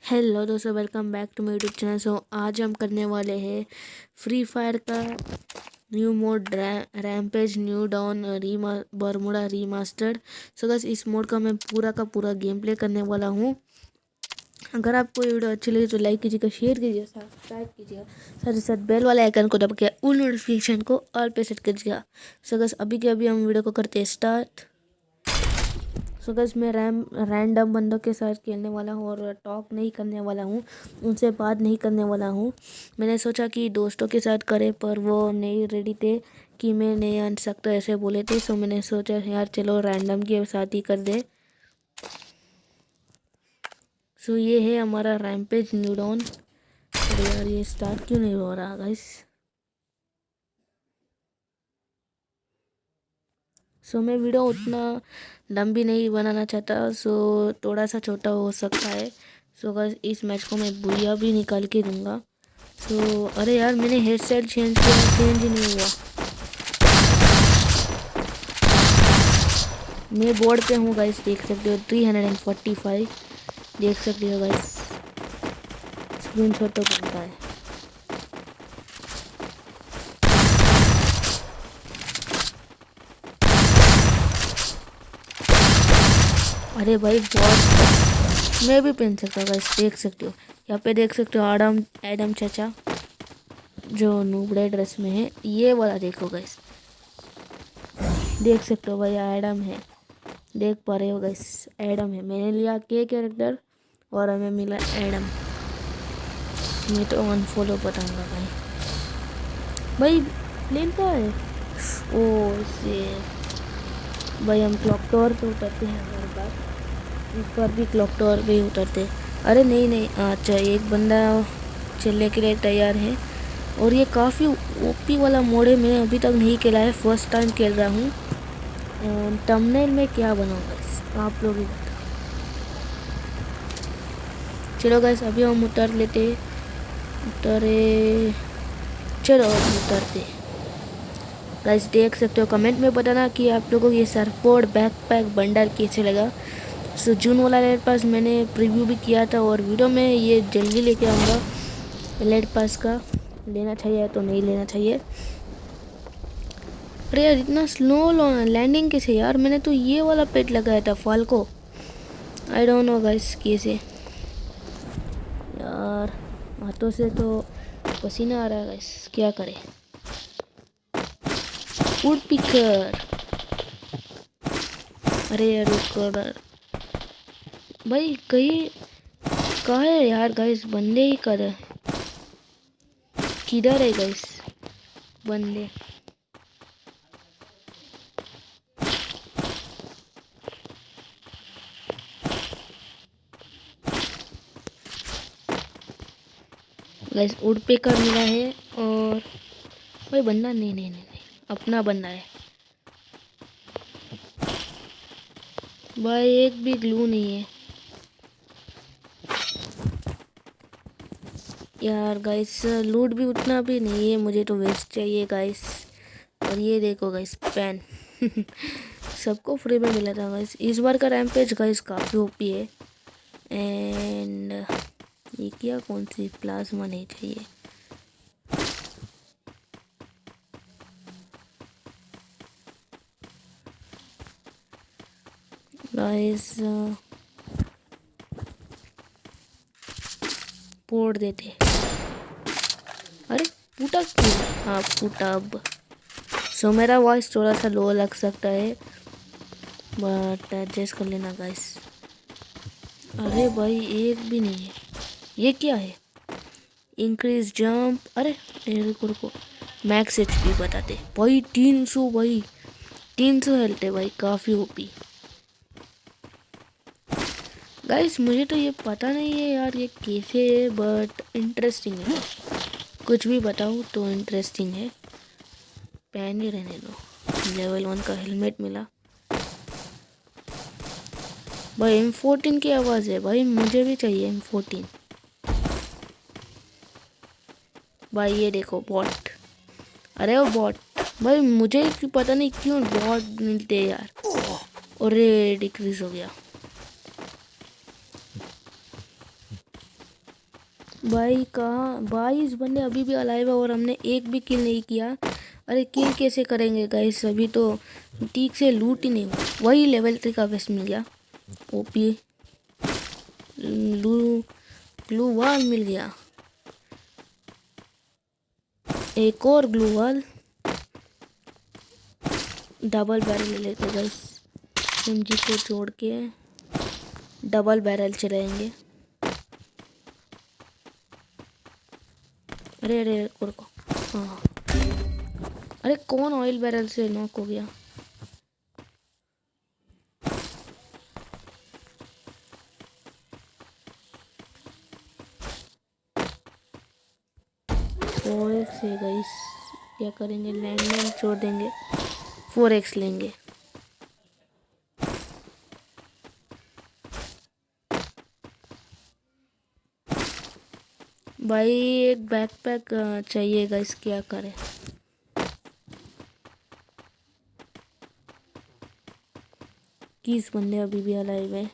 Hello दोस्तों, welcome back to my YouTube channel. आज हम करने वाले हैं फ्री फायर का new mode rampage new down Bermuda remastered. बस इस मोड का मैं पूरा का पूरा गेम प्ले करने वाला हूँ। अगर आपको ये वीडियो अच्छी लगी तो लाइक कीजिएगा, शेयर कीजिएगा, सब्सक्राइब कीजिएगा, साथ ही साथ बेल वाले आइकन को दबा के उन नोटिफिकेशन को ऑल पे सेट कीजिएगा। बस अभी के अभी हम वीडियो को करते हैं स्टार्ट। बस मैं रैंडम बंदों के साथ खेलने वाला हूँ और टॉक नहीं करने वाला हूँ, उनसे बात नहीं करने वाला हूँ। मैंने सोचा कि दोस्तों के साथ करें, पर वो नहीं रेडी थे कि मैं नहीं आ सकता ऐसे बोले थे। सो मैंने सोचा यार चलो रैंडम के साथ ही कर दे। सो ये है हमारा रैम्पेज न्यू डाउन। अरे यार ये स्टार्ट क्यों नहीं हो रहा गाइस। सो मैं वीडियो उतना लंबी नहीं बनाना चाहता, सो थोड़ा सा छोटा हो सकता है। सो गाइस इस मैच को मैं बुया भी निकाल के दूंगा। सो अरे यार मैंने हेयर स्टाइल चेंज किया, चेंज ही नहीं हुआ। मैं बोर्ड पे हूँ गाइस, देख सकते हो 345 देख सकते हो गाइस, स्क्रीनशॉट तो बनता है। अरे भाई बहुत मैं भी पहन सकता हूँ गाइस, देख सकते हो यहाँ पे, देख सकते हो एडम चाचा जो नूबड़े ड्रेस में है, ये वाला देखो गाइस, देख सकते हो भाई एडम है, देख पा रहे हो गाइस एडम है। मैंने लिया के कैरेक्टर और हमें मिला एडम। मैं तो अनफॉलो बताऊंगा भाई प्लेन कहाँ है। ओ से भाई हम क्लॉक टावर पे उतरते हैं हर बार, इस बार भी क्लॉक टावर पे ही उतरते। अरे नहीं नहीं, अच्छा एक बंदा चलने के लिए तैयार है और ये काफ़ी ओपी वाला मोड है। मैंने अभी तक नहीं खेला है, फर्स्ट टाइम खेल रहा हूँ। थंबनेल में क्या बनाऊंगा आप लोग ही बताओ। चलो गाइस अभी हम उतर लेते, उतरे चलो अभी उतरते। गाइस देख सकते हो, कमेंट में बताना कि आप लोगों को ये सरफोर्ड बैकपैक बंडल कैसे लगा। सो जून वाला लेट पास मैंने प्रीव्यू भी किया था और वीडियो में ये जल्दी लेके आऊँगा। लेट पास का लेना चाहिए तो नहीं लेना चाहिए। अरे यार इतना स्लो लैंडिंग कैसे यार, मैंने तो ये वाला पेट लगाया था फाल्को। आई डोंट नो गाइस कैसे यार, हाथों से तो पसीना आ रहा है गाइस, क्या करे। वुड पिकर, अरे यार भाई कहीं कहाँ है यार गाइस, बंदे ही किधर है गाइस बंदे। गाइस वुड पिकर मिला है और भाई बंदा नहीं नहीं नहीं नहीं अपना बंदा है भाई, एक भी ग्लू नहीं है यार गाइस। लूट भी उतना भी नहीं है, मुझे तो वेस्ट चाहिए गाइस। और ये देखो गाइस पेन सबको फ्री में मिला था गाइस। इस बार का रैम्पेज गाइस काफ़ी ओपी है। एंड ये क्या कौन सी प्लाज्मा नहीं चाहिए गाइस, पोड़ देते। अरे फूटा क्यों, हाँ फूटा अब। सो मेरा वॉइस थोड़ा सा लो लग सकता है, बट एडजस्ट कर लेना गाइस। अरे भाई एक भी नहीं है, ये क्या है, इंक्रीज जंप। अरे रुको मैक्स एचपी बताते भाई 300, भाई 300 हेल्थ है भाई, काफ़ी ओपी गाइस। मुझे तो ये पता नहीं है यार ये कैसे है, बट इंटरेस्टिंग है, कुछ भी बताऊँ तो इंटरेस्टिंग है। पहन ही रहने दो। लेवल 1 का हेलमेट मिला भाई। M14 की आवाज़ है भाई, मुझे भी चाहिए M14 भाई। ये देखो बॉट, अरे वो बॉट भाई, मुझे पता नहीं क्यों बॉट मिलते हैं यार। अरे डिक्रीज हो गया भाई कहाँ 22 बंदे अभी भी अलाइव है और हमने एक भी किल नहीं किया। अरे किल कैसे करेंगे गाइस, अभी तो ठीक से लूट ही नहीं हुआ। वही लेवल 3 का वेस्ट मिल गया। ओपी ग्लू वॉल मिल गया, एक और ग्लू वॉल। डबल बैरल ले लेते गाइस, एमजी को छोड़ के डबल बैरल चलाएंगे। अरे अरे रुको, हाँ अरे कौन ऑयल बैरल से नॉक हो गया। फोर एक्स है गाइस, क्या करेंगे, लैंडमाइन छोड़ देंगे, 4x लेंगे। भाई एक बैकपैक चाहिए गाइस, क्या करें। किस बंदे अभी भी अलाइव है।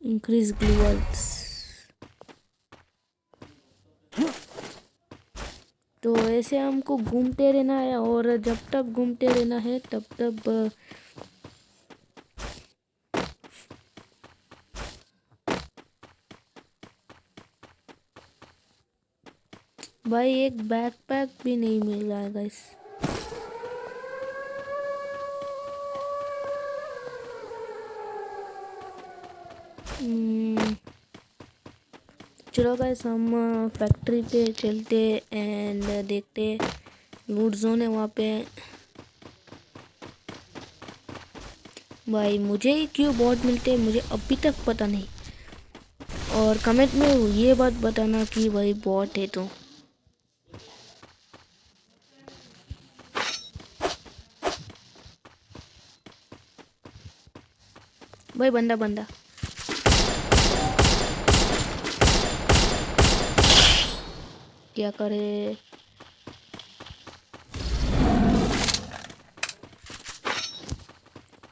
इंक्रीज ग्लूवल्स, तो ऐसे हमको घूमते रहना है और जब तक घूमते रहना है तब तक भाई एक बैकपैक भी नहीं मिल रहा है गाइस। चलो गाइस हम फैक्ट्री पे चलते एंड देखते, लूट जोन है वहाँ पे। भाई मुझे ही क्यों बॉट मिलते हैं मुझे अभी तक पता नहीं, और कमेंट में ये बात बताना कि भाई बॉट है तो। भाई बंदा बंदा क्या करे।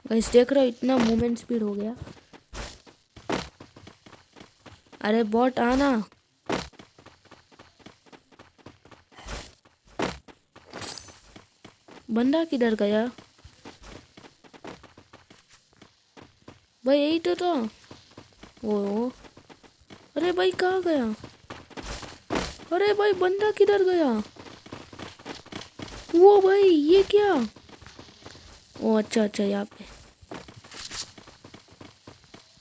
गाइस देख रहे हो इतना मूवमेंट स्पीड हो गया। अरे बॉट आना, बंदा किधर गया। भाई यही तो था। ओ अरे भाई कहाँ गया। अरे भाई बंदा किधर गया। वो भाई ये क्या। ओ अच्छा अच्छा, यहाँ पे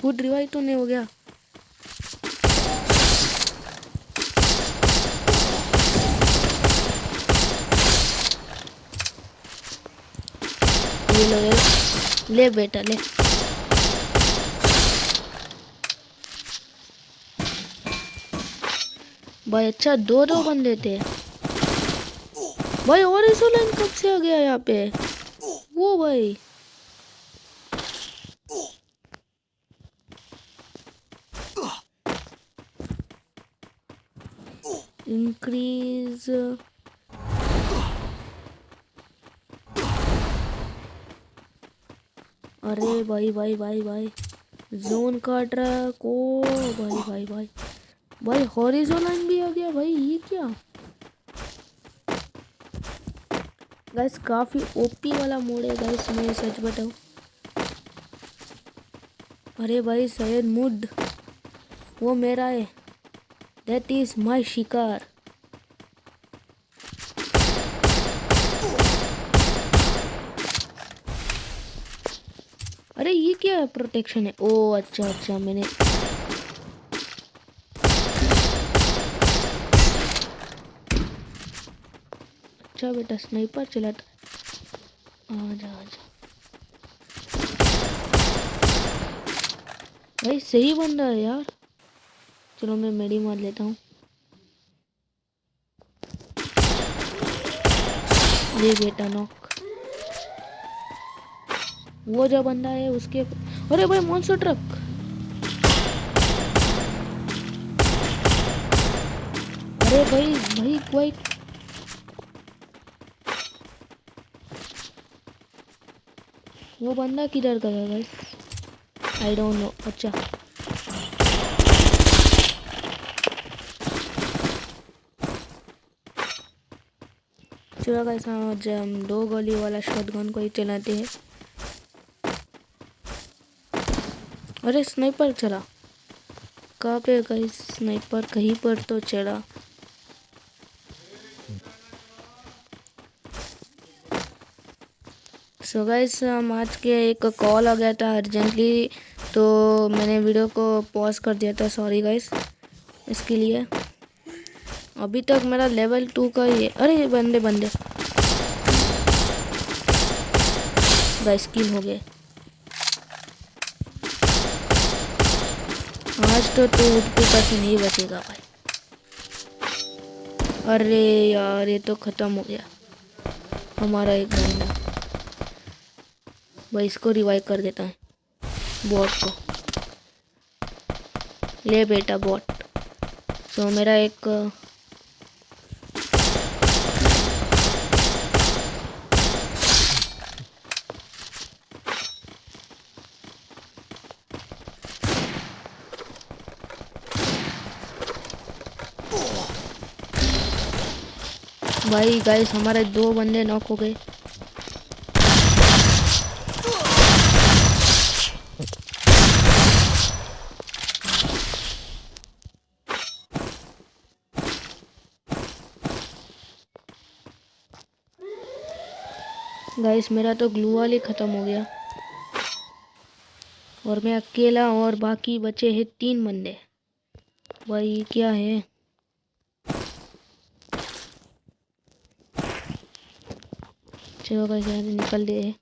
गुड रिवाइव तो नहीं हो गया। ये लो ले बेटा ले। भाई अच्छा दो दो बंदे थे। भाई और इस लाइन कब से आ गया यहाँ पे। वो भाई इंक्रीज, अरे भाई भाई भाई भाई जोन काट रहा को। भाई भाई भाई भाई हॉरिजॉन्टल लाइन भी आ गया भाई, ये क्या। गाइस काफी ओपी वाला मोड है गाइस, मैं सच बताऊं। अरे भाई सैयद मुड वो मेरा है, दैट इज माय शिकार। अरे ये क्या है, प्रोटेक्शन है। ओ अच्छा अच्छा, मैंने अच्छा बेटा स्नाइपर चलाता। आजा आजा भाई, सही बंदा है यार। चलो मैं मेडी मार लेता हूँ। ये बेटा नॉक, वो जो बंदा है उसके। अरे भाई मॉन्स्टर ट्रक। अरे भाई भाई भाई वो बंदा किधर गया भाई। I don't know. अच्छा चलो गाइस, आज हम 2 गोली वाला शॉटगन को ही चलाते हैं। अरे स्नाइपर चला, कहाँ पे गाइस? स्नाइपर कहीं पर तो चला। सो गाइस, हम आज के एक कॉल आ गया था अर्जेंटली, तो मैंने वीडियो को पॉज कर दिया था। सॉरी गाइस इसके लिए। अभी तक मेरा लेवल 2 का ही है। अरे बंदे गाइस किल हो गए। आज तो तू उठपीटा से नहीं बचेगा भाई। अरे यार ये तो ख़त्म हो गया हमारा एक बंदा। भाई इसको रिवाइव कर देता है, बॉट को। ले बेटा बॉट। सो मेरा एक भाई गाइस हमारे 2 बंदे नॉक हो गए। गाइस मेरा तो ग्लू वाल ही ख़त्म हो गया और मैं अकेला, और बाकी बचे हैं 3 बंदे। भाई क्या है? चलो गाइस यहाँ से निकल दे।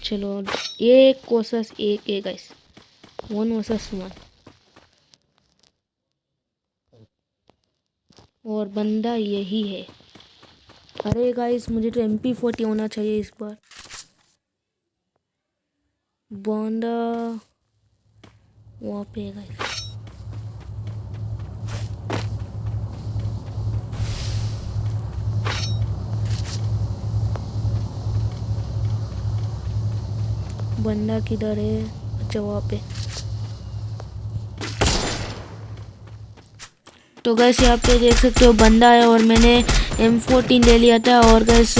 चलो एक कोसस एक है गाइस, 1 वर्सेस 1। और बंदा यही है। अरे गाइस मुझे तो MP40 होना चाहिए इस बार। बंदा वहाँ पे है गाइस। बंदा किधर है? अच्छा वहाँ पे। तो गैस यहाँ पे देख सकते हो बंदा है, और मैंने M14 ले लिया था। और गैस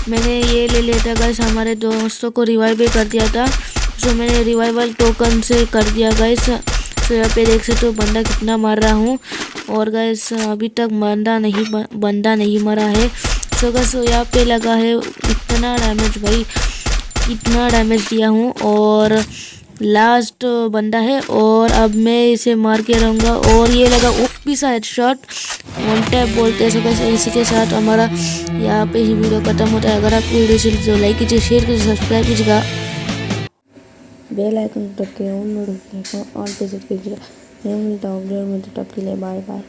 मैंने ये ले लिया था गैस, हमारे दोस्तों को रिवाइव भी कर दिया था। सो मैंने रिवाइवल टोकन से कर दिया गैस। सो यहाँ पे देख सकते हो बंदा कितना मार रहा हूँ। और गैस अभी तक बंदा नहीं मरा है। सो गैस यहाँ पे लगा है इतना डैमेज, भाई इतना डैमेज दिया हूँ। और लास्ट बंदा है, और अब मैं इसे मार के रहूँगा। और ये लगा ओपी सा हेडशॉट, वन टैप बोलते हैं। सो इसी के साथ हमारा यहाँ पे ही वीडियो खत्म होता है। अगर आपको वीडियो अच्छी लगी तो लाइक कीजिए, शेयर कीजिए, सब्सक्राइब कीजिएगा, बेल आइकन दबा के ऑन नोटिफिकेशन ऑल पे सेट कीजिएगा। मैं मिलता हूँ अगले वीडियो में, तब तक के लिए बाय बाय।